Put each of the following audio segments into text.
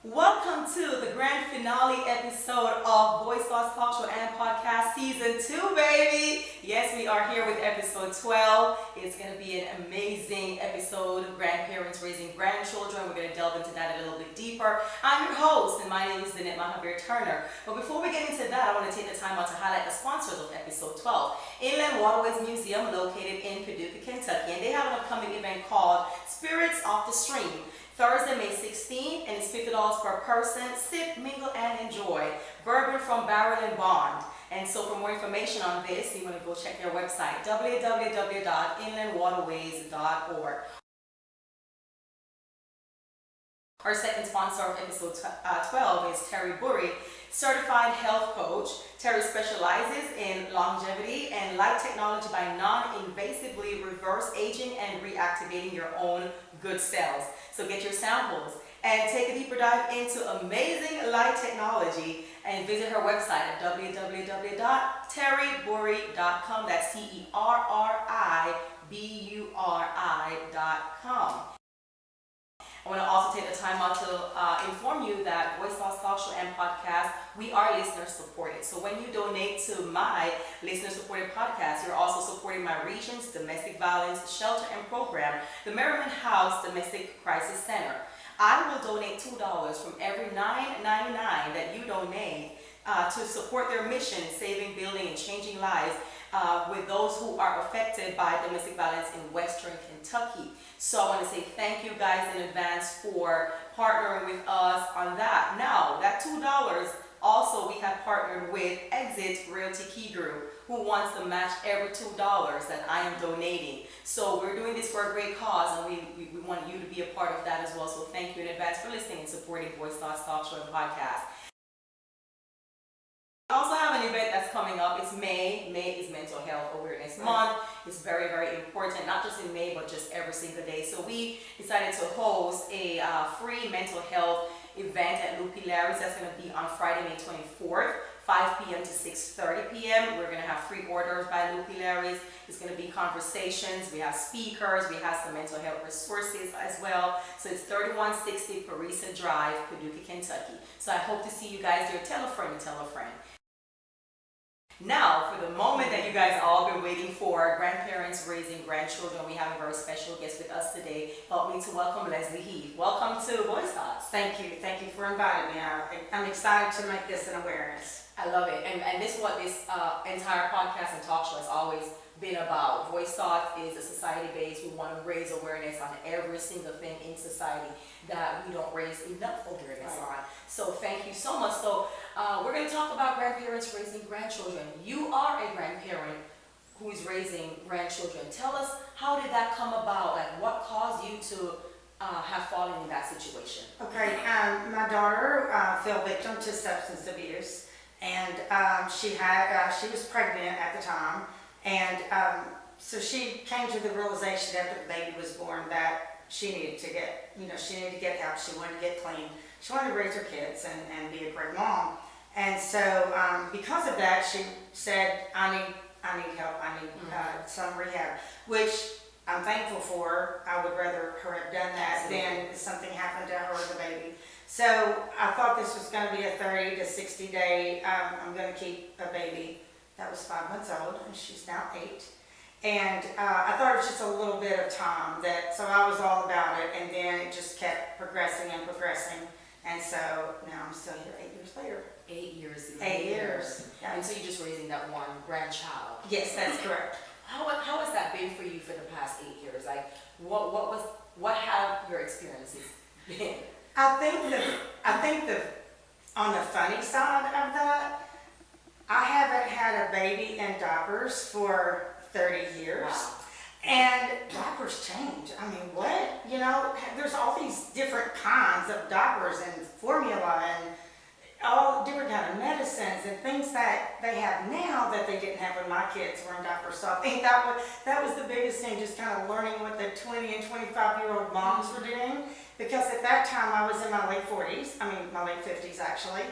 Welcome to the grand finale episode of Voice Thoughts Talk Show and Podcast Season 2, baby. Yes, we are here with episode 12. It's going to be an amazing episode, grandparents raising grandchildren. We're going to delve into that a little bit deeper. I'm your host, and my name is Danette Mahabeer-Turner. But before we get into that, I want to take the time out to highlight the sponsors of episode 12. Inland Waterways Museum, located in Paducah, Kentucky, and they have an upcoming event called Spirits Off the Stream. Thursday, May 16th, and it's $50 per person. Sip, mingle, and enjoy. Bourbon from Barrel and Bond. And so for more information on this, you want to go check their website, www.inlandwaterways.org. Our second sponsor of episode 12 is Terri Buri, certified health coach. Terri specializes in longevity and light technology by non-invasively reverse aging and reactivating your own good cells. So get your samples and take a deeper dive into amazing light technology and visit her website at www.terriburi.com. That's TerriBuri.com. I want to also take the time out to inform you that Voice Thoughts Talk Show and Podcast, we are listener supported. So when you donate to my listener supported podcast, you're also supporting my region's domestic violence shelter and program, the Merriman House Domestic Crisis Center. I will donate $2 from every $9.99 that you donate to support their mission, saving, building, and changing lives with those who are affected by domestic violence in Western Kentucky. So I want to say thank you guys in advance for partnering with us on that. Now, that $2, also we have partnered with Exit Realty Key Group, who wants to match every $2 that I am donating. So we're doing this for a great cause, and we want you to be a part of that as well. So thank you in advance for listening and supporting Voice Thoughts Talk Show and Podcast. I also have an event that's coming up. It's May. May is Mental Health Awareness Month. It's very, very important, not just in May, but just every single day. So we decided to host a free mental health event at Lupe Larry's. That's going to be on Friday, May 24th, 5 p.m. to 6:30 p.m. We're going to have free orders by Lupe Larry's. It's going to be conversations. We have speakers. We have some mental health resources as well. So it's 3160 Parisa Drive, Paducah, Kentucky. So I hope to see you guys there. Tell a friend and tell a friend. Now, for the moment that you guys all been waiting for, grandparents raising grandchildren, we have a very special guest with us today. Help me to welcome Leslie Heath. Welcome to Voice Thoughts. Thank you for inviting me. I'm excited to make this an awareness. I love it, and this is what this entire podcast and talk show has always been about. Voice Thoughts is a society base. We want to raise awareness on every single thing in society that we don't raise enough awareness on. So thank you so much. So we're going to talk about grandparents raising grandchildren. You are a grandparent who is raising grandchildren. Tell us, how did that come about? Like, what caused you to have fallen in that situation? Okay, my daughter fell victim to substance abuse, and she was pregnant at the time, and so she came to the realization after the baby was born that she needed to get help. She wanted to get clean. She wanted to raise her kids and be a great mom. And so because of that, she said, I need help. I need some rehab, which I'm thankful for. I would rather her have done that than something happened to her or the baby. So I thought this was going to be a 30 to 60 day, I'm going to keep a baby that was 5 months old, and she's now 8. And I thought it was just a little bit of time, so I was all about it, and then it just kept progressing and progressing, and so now I'm still here 8 years later. 8 years. 8 years. Yeah. And so you're just raising that one grandchild. Yes, that's correct. How has that been for you for the past 8 years? Like, what have your experiences been? I think on the funny side of that, I haven't had a baby in diapers for 30 years. Wow. And diapers change. I mean, what? There's all these different kinds of diapers and formula and all different kind of medicines and things that they have now that they didn't have when my kids were in diapers. So I think that was the biggest thing, just kind of learning what the 20 and 25-year-old moms were doing. Because at that time I was in my late 50s actually.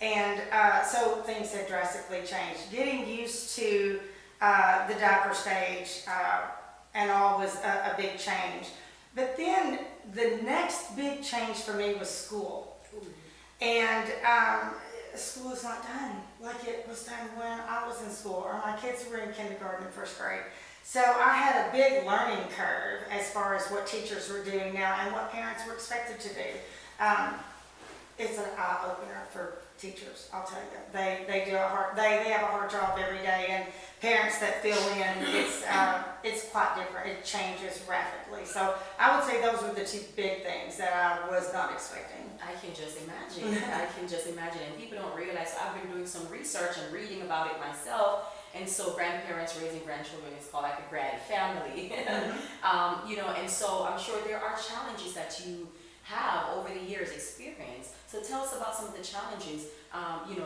And so things had drastically changed. Getting used to the diaper stage and all was a big change. But then the next big change for me was school. And school is not done like it was done when I was in school, or my kids were in kindergarten and first grade. So I had a big learning curve as far as what teachers were doing now and what parents were expected to do. It's an eye opener for teachers, I'll tell you. They have a hard job every day, and parents that fill in, it's quite different. It changes rapidly. So I would say those were the two big things that I was not expecting. I can just imagine. I can just imagine. And people don't realize, so I've been doing some research and reading about it myself. And so grandparents raising grandchildren is called like a grand family. And so I'm sure there are challenges that you have over the years experienced. So tell us about some of the challenges,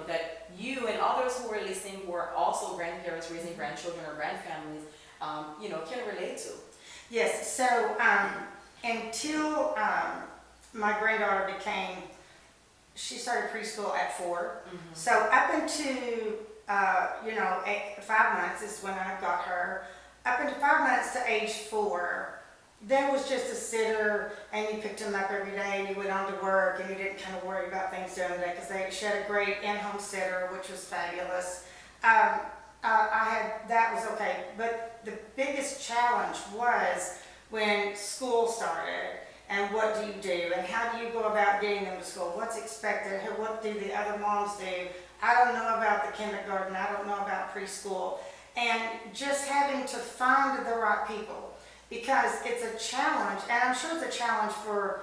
that you and others who are listening who are also grandparents raising grandchildren or grandfamilies, can relate to. Yes, so until my granddaughter she started preschool at 4. So up into, 5 months is when I got her. Up into 5 months to age 4, there was just a sitter, and you picked them up every day, and you went on to work, and you didn't kind of worry about things during the day because she had a great in-home sitter, which was fabulous. That was okay, but the biggest challenge was when school started, and what do you do, and how do you go about getting them to school? What's expected? What do the other moms do? I don't know about the kindergarten. I don't know about preschool, and just having to find the right people. Because it's a challenge, and I'm sure it's a challenge for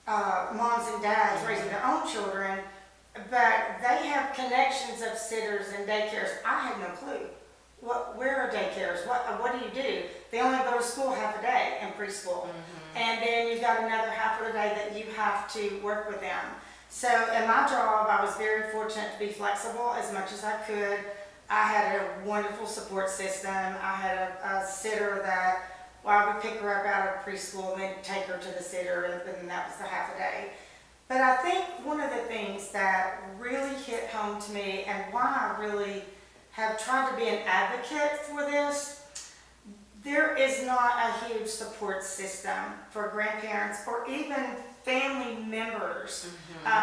moms and dads raising their own children, but they have connections of sitters and daycares. I had no clue. Where are daycares? What do you do? They only go to school half a day in preschool, and then you've got another half of the day that you have to work with them. So in my job, I was very fortunate to be flexible as much as I could. I had a wonderful support system. I had a sitter that, I would pick her up out of preschool and then take her to the sitter, and that was the half a day. But I think one of the things that really hit home to me, and why I really have tried to be an advocate for this, there is not a huge support system for grandparents or even family members.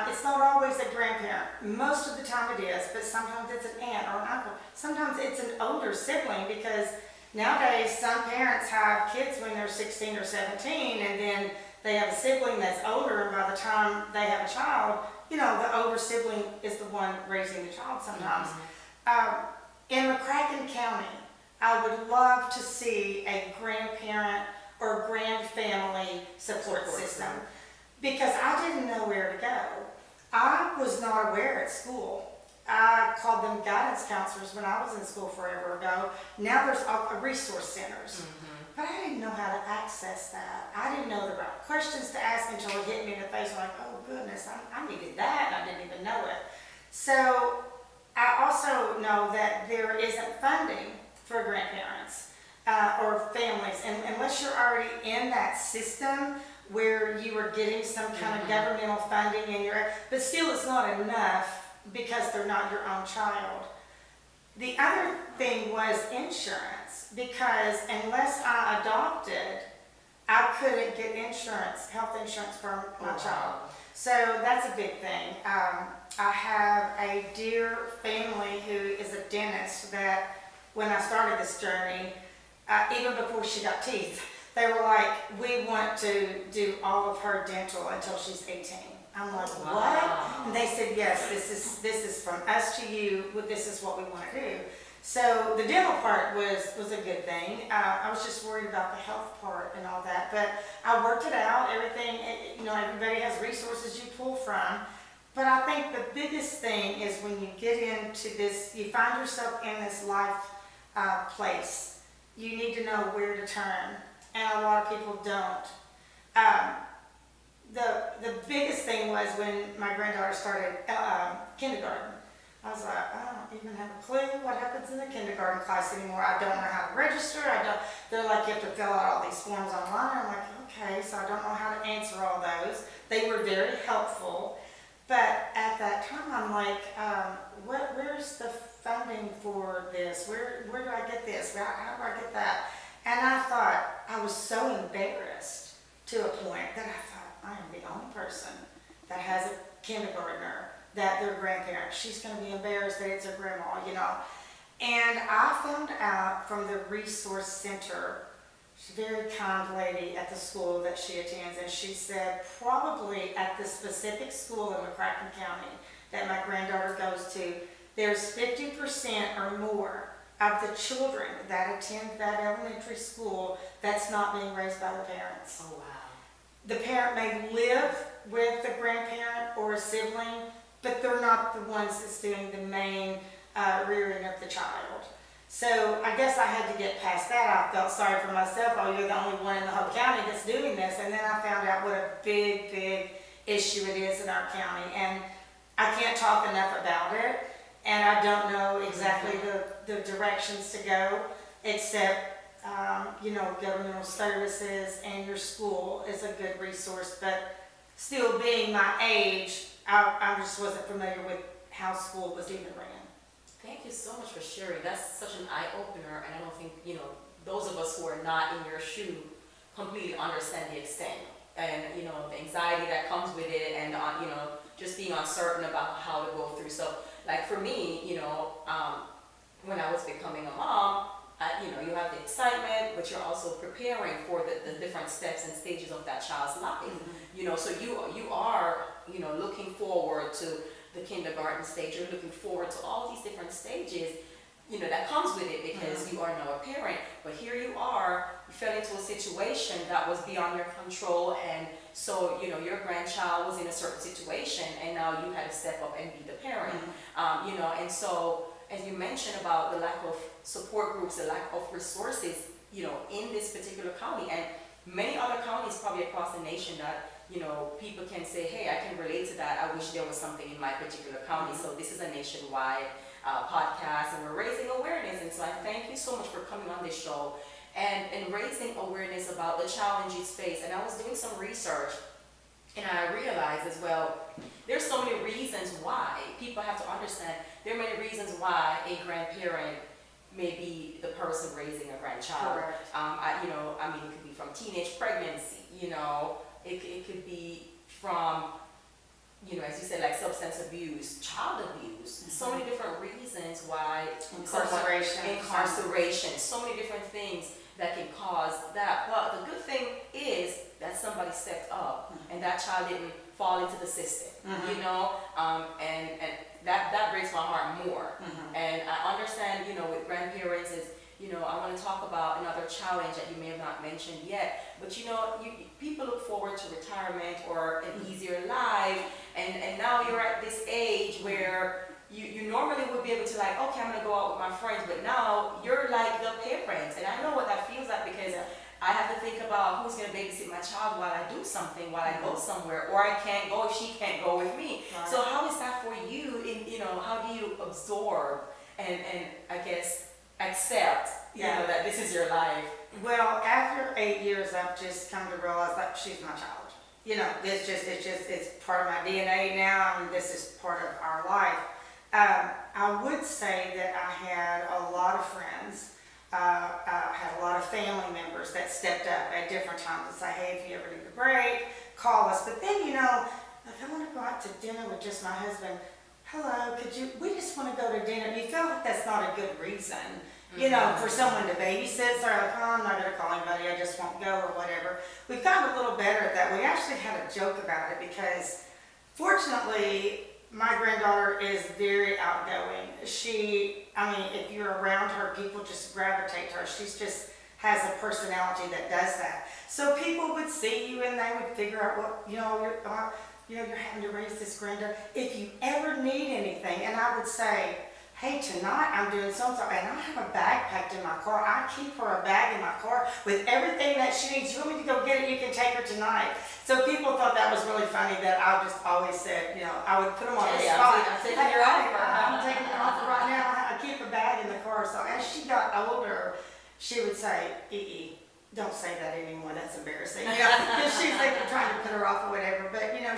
It's not always a grandparent. Most of the time it is, but sometimes it's an aunt or an uncle. Sometimes it's an older sibling, because nowadays, some parents have kids when they're 16 or 17, and then they have a sibling that's older, and by the time they have a child, the older sibling is the one raising the child sometimes. In McCracken County, I would love to see a grandparent or grandfamily support system, because I didn't know where to go. I was not aware at school. I called them guidance counselors when I was in school forever ago. Now there's resource centers. But I didn't know how to access that. I didn't know the right questions to ask until it hit me in the face. I'm like, oh goodness, I needed that, and I didn't even know it. So I also know that there isn't funding for grandparents or families, and unless you're already in that system where you are getting some kind of governmental funding, but still it's not enough, because they're not your own child. The other thing was insurance, because unless I adopted, I couldn't get health insurance for my child. So that's a big thing. I have a dear family who is a dentist that, when I started this journey, even before she got teeth, they were like, we want to do all of her dental until she's 18. I'm like, what? And they said, yes, this is from us to you. This is what we want to do. So the dental part was a good thing. I was just worried about the health part and all that, but I worked it out. Everything, everybody has resources you pull from. But I think the biggest thing is when you get into this, you find yourself in this life place, you need to know where to turn, and a lot of people don't. The biggest thing was when my granddaughter started kindergarten. I was like, I don't even have a clue what happens in the kindergarten class anymore. I don't know how to register. They're like, you have to fill out all these forms online. I'm like, okay, so I don't know how to answer all those. They were very helpful. But at that time, I'm like, where's the funding for this? Where do I get this? How do I get that? And I thought, I was so embarrassed to a point that I thought, I am the only person that has a kindergartner, that their grandparent, she's going to be embarrassed that it's her grandma, you know. And I found out from the resource center, she's a very kind lady at the school that she attends, and she said probably at the specific school in McCracken County that my granddaughter goes to, there's 50% or more of the children that attend that elementary school that's not being raised by the parents. Oh, wow. The parent may live with the grandparent or a sibling, but they're not the ones that's doing the main rearing of the child. So I guess I had to get past that. I felt sorry for myself. Oh, you're the only one in the whole county that's doing this. And then I found out what a big, big issue it is in our county. And I can't talk enough about it. And I don't know exactly the directions to go, except, you know, governmental services and your school is a good resource. But still being my age, I just wasn't familiar with how school was even ran. Thank you so much for sharing. That's such an eye-opener, and I don't think, you know, those of us who are not in your shoe completely understand the extent and, you know, the anxiety that comes with it, and, you know, just being uncertain about how to go through. So, like for me, you know, when I was becoming a mom, you know, you have the excitement, but you're also preparing for the different steps and stages of that child's life. Mm-hmm. You know, so you are, you know, looking forward to the kindergarten stage. You're looking forward to all these different stages, you know, that comes with it because you are now a parent. But here you are, you fell into a situation that was beyond your control, and so, you know, your grandchild was in a certain situation, and now you had to step up and be the parent. You know, and so, as you mentioned about the lack of support groups, the lack of resources, you know, in this particular county, and many other counties probably across the nation that, you know, people can say, hey, I can relate to that. I wish there was something in my particular county. So this is a nationwide podcast, and we're raising awareness. And so I thank you so much for coming on this show and raising awareness about the challenges faced. And I was doing some research, and I realized as well, there's so many reasons why people have to understand. There are many reasons why a grandparent may be the person raising a grandchild. Correct. You know, I mean, it could be from teenage pregnancy, you know, it could be from, you know, as you said, like substance abuse, child abuse, so many different reasons why. Incarceration, so many different things that can cause that. But the good thing is that somebody stepped up and that child didn't fall into the system, you know, and that breaks my heart more. And I understand, you know, with grandparents is, you know, I want to talk about another challenge that you may have not mentioned yet, but you know, people look forward to retirement or an easier life, and now you're at this age where you normally would be able to, like, okay, I'm going to go out with my friends, but now you're like the parent, and I know what that feels like because I have to think about who's going to babysit my child while I do something, while I go somewhere, or I can't go if she can't go with me. Right. So how is that for you? You know, how do you absorb and I guess accept, you know, that this is your life? Well, after 8 years, I've just come to realize that she's my child. You know, it's part of my DNA now, and this is part of our life. I would say that I had a lot of friends, had a lot of family members that stepped up at different times and say, hey, if you ever need a break, call us. But then, you know, if I want to go out to dinner with just my husband, hello, we just want to go to dinner. You feel like that's not a good reason, you know, for someone to babysit. So like, oh, I'm not going to call anybody, I just won't go or whatever. We've gotten a little better at that. We actually had a joke about it because fortunately, my granddaughter is very outgoing. I mean, if you're around her, people just gravitate to her. She's just has a personality that does that. So people would see you and they would figure out what, you know, you're having to raise this granddaughter. If you ever need anything, and I would say, hey, tonight I'm doing so-and-so, and I have a bag packed in my car. I keep her a bag in my car with everything that she needs. You want me to go get it? You can take her tonight. So people thought that was really funny that I just always said, you know, I would put them on the spot. I'm taking your offer. I'm taking your offer right now. I keep a bag in the car. So as she got older, she would say, don't say that anymore. That's embarrassing. You know, because she's like trying to put her off or whatever. But, you know,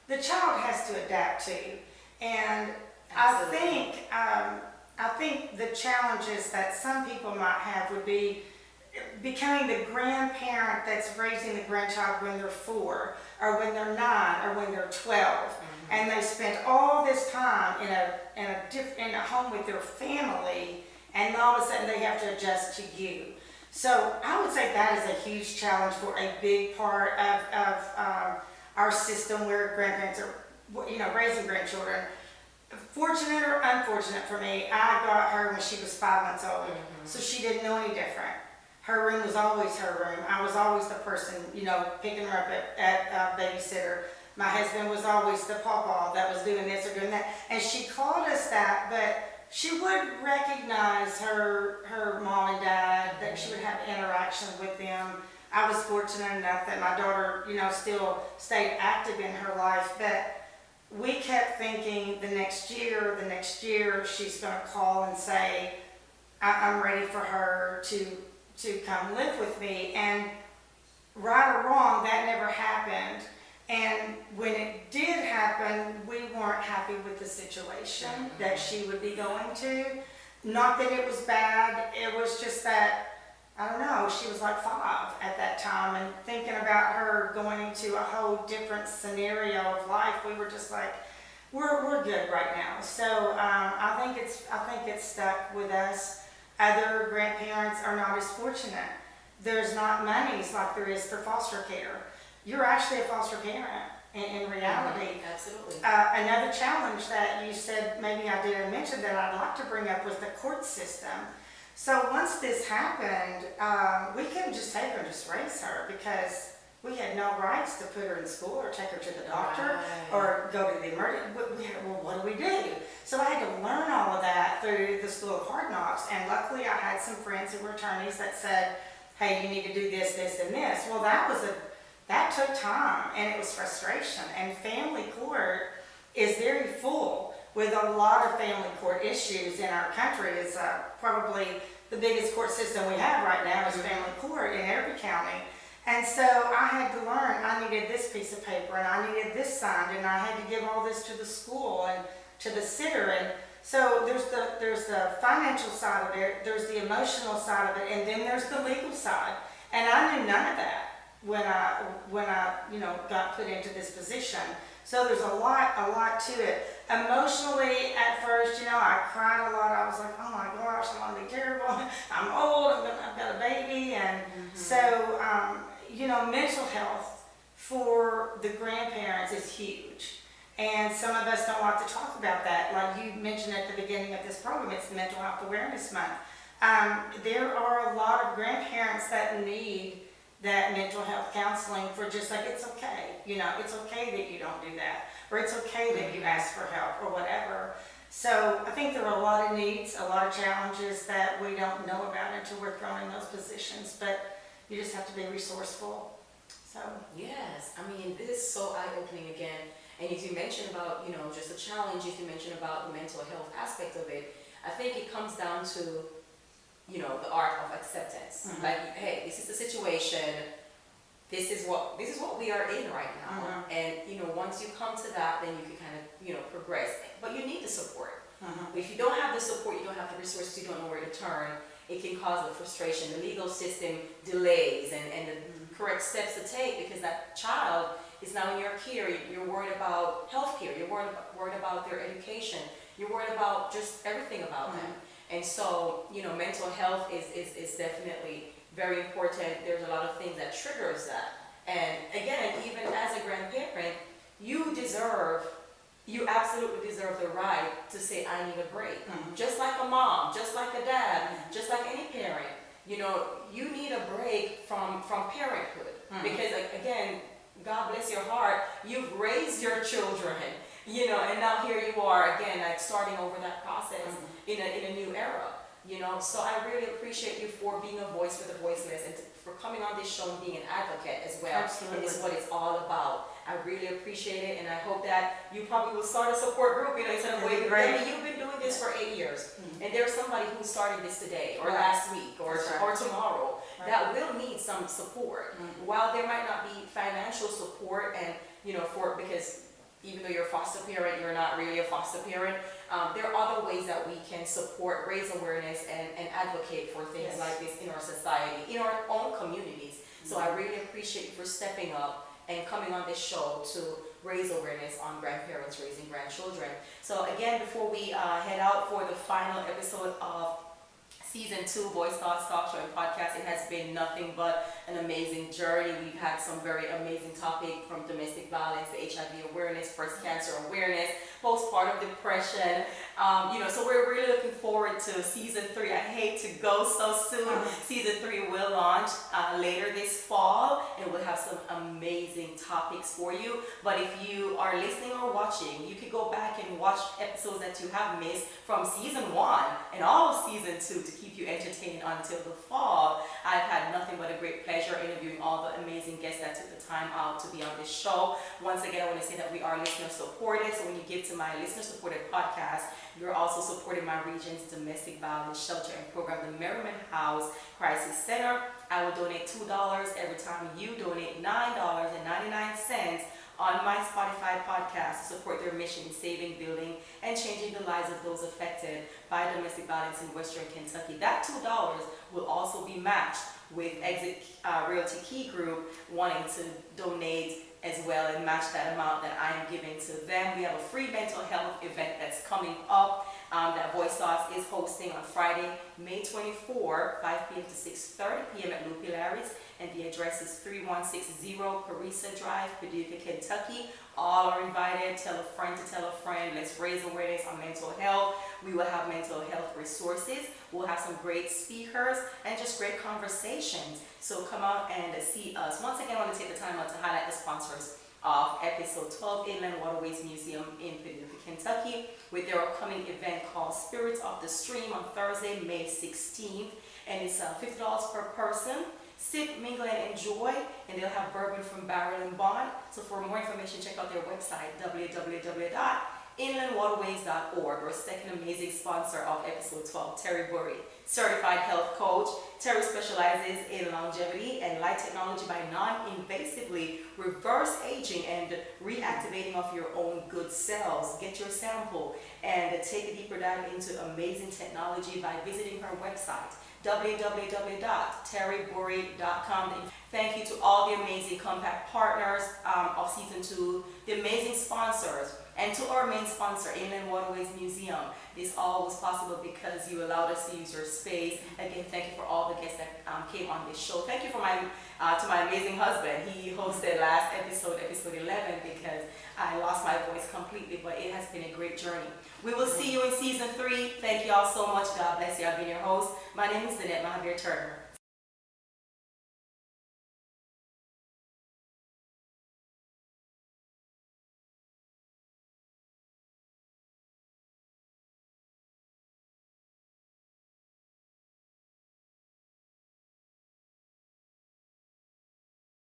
the child has to adapt to. And I think the challenges that some people might have would be becoming the grandparent that's raising the grandchild when they're 4 or when they're 9 or when they're 12, and they spent all this time in a home with their family, and all of a sudden they have to adjust to you. So I would say that is a huge challenge for a big part of our system where grandparents are, raising grandchildren. Fortunate or unfortunate for me, I got her when she was 5 months old, so she didn't know any different. Her room was always her room. I was always the person, picking her up at babysitter. My husband was always the pawpaw that was doing this or doing that. And she called us that, but she would recognize her mom and dad, that she would have interaction with them. I was fortunate enough that my daughter, still stayed active in her life, but we kept thinking the next year, she's going to call and say, I'm ready for her to come live with me. And right or wrong, that never happened. And when it did happen, we weren't happy with the situation that she would be going to. Not that it was bad, it was just that, I don't know, she was like 5 at that time, and thinking about her going into a whole different scenario of life, we were just like, we're good right now. So I think it's stuck with us. Other grandparents are not as fortunate. There's not monies like there is for foster care. You're actually a foster parent in reality. Absolutely. Another challenge that you said maybe I didn't mention that I'd like to bring up was the court system. So once this happened, we couldn't just take her and just raise her because we had no rights to put her in school or take her to the doctor or go to the emergency. Well, what do we do? So I had to learn all of that through the School of Hard Knocks. And luckily I had some friends who were attorneys that said, hey, you need to do this, this, and this. Well, that took time, and it was frustration. And family court is very full with a lot of family court issues in our country. It's probably the biggest court system we have right now is family court in every county. And so I had to learn, I needed this piece of paper, and I needed this signed, and I had to give all this to the school and to the sitter. And so there's the financial side of it, there's the emotional side of it, and then there's the legal side. And I knew none of that when I got put into this position. So there's a lot to it. Emotionally, at first, I cried a lot. I was like, oh my gosh, I'm gonna be terrible. I'm old. I've got a baby, and so mental health for the grandparents is huge. And some of us don't like to talk about that. Like you mentioned at the beginning of this program, it's Mental Health Awareness Month. There are a lot of grandparents that need that mental health counseling for just like, it's okay. It's okay that you don't do that. Or it's okay that you ask for help or whatever. So I think there are a lot of needs, a lot of challenges that we don't know about until we're thrown in those positions. But you just have to be resourceful. So yes, this is so eye-opening again. And if you mention about, just a challenge, if you mention about the mental health aspect of it, I think it comes down to, the art of acceptance. Like, hey, this is the situation. This is what we are in right now. And, once you come to that, then you can kind of, progress. But you need the support. If you don't have the support, you don't have the resources, you don't know where to turn, it can cause the frustration. The legal system delays and the correct steps to take because that child is now in your care. You're worried about health care. You're worried about their education. You're worried about just everything about them. And so, mental health is definitely very important. There's a lot of things that triggers that. And again, even as a grandparent, you absolutely deserve the right to say, I need a break. Just like a mom, just like a dad, just like any parent. You need a break from parenthood. Because again, God bless your heart, you've raised your children, and now here you are again, like starting over that process in a new era. So I really appreciate you for being a voice for the voiceless and for coming on this show and being an advocate as well. Absolutely. And this is what it's all about. I really appreciate it, and I hope that you probably will start a support group, instead of waiting. You've been doing this for 8 years, and there's somebody who started this today, or last week, or tomorrow, that will need some support. While there might not be financial support, and because even though you're a foster parent, you're not really a foster parent. There are other ways that we can support, raise awareness, and advocate for things Yes. like this in our society, in our own communities. So I really appreciate you for stepping up and coming on this show to raise awareness on grandparents raising grandchildren. So again, before we head out for the final episode of Season 2, Voice Thoughts Talk Show and Podcast, it has been nothing but an amazing journey. We've had some very amazing topics from domestic violence, the HIV awareness, breast cancer awareness, postpartum depression. So we're really looking forward to Season 3. I hate to go so soon. Season 3 will launch later this fall, and we'll have some amazing topics for you. But if you are listening or watching, you can go back and watch episodes that you have missed from Season 1 and all of Season 2 to keep you entertained until the fall. I've had nothing but a great pleasure interviewing all the amazing guests that took the time out to be on this show. Once again, I want to say that we are listener supported. So when you give to my listener supported podcast, you're also supporting my region's domestic violence shelter and program, the Merriman House Crisis Center. I will donate $2 every time you donate $9.99 on my Spotify podcast to support their mission in saving, building, and changing the lives of those affected by domestic violence in Western Kentucky. That $2 will also be matched with Exit Realty Key Group wanting to donate as well and match that amount that I am giving to them. We have a free mental health event that's coming up that Voice Thoughts is hosting on Friday, May 24, 5 p.m. to 6:30 p.m. at Loopy Larry's, and the address is 3160 Carissa Drive, Paducah, Kentucky. All are invited. Tell a friend to tell a friend. Let's raise awareness on mental health. We will have mental health resources. We'll have some great speakers and just great conversations. So come out and see us. Once again, I want to take the time out to highlight the sponsors of episode 12, Inland Waterways Museum in Paducah, Kentucky, with their upcoming event called Spirits of the Stream on Thursday, May 16th. And it's $50 per person. Sip, mingle, and enjoy, and they'll have bourbon from Barrel and Bond. So for more information, check out their website, www.inlandwaterways.org. Our second amazing sponsor of episode 12, Terri Buri, certified health coach. Terri specializes in longevity and light technology by non-invasively reverse aging and reactivating of your own good cells. Get your sample and take a deeper dive into amazing technology by visiting her website, www.terriburi.com. Thank you to all the amazing Compact partners of Season 2, the amazing sponsors, and to our main sponsor, Inland Waterways Museum. This all was possible because you allowed us to use your space. Again, thank you for all the guests that came on this show. Thank you for to my amazing husband. He hosted last episode 11, because I lost my voice completely, but it has been a great journey. We will see you in Season 3. Thank you all so much. God bless you. I've been your host. My name is Danette Mahabeer-Turner.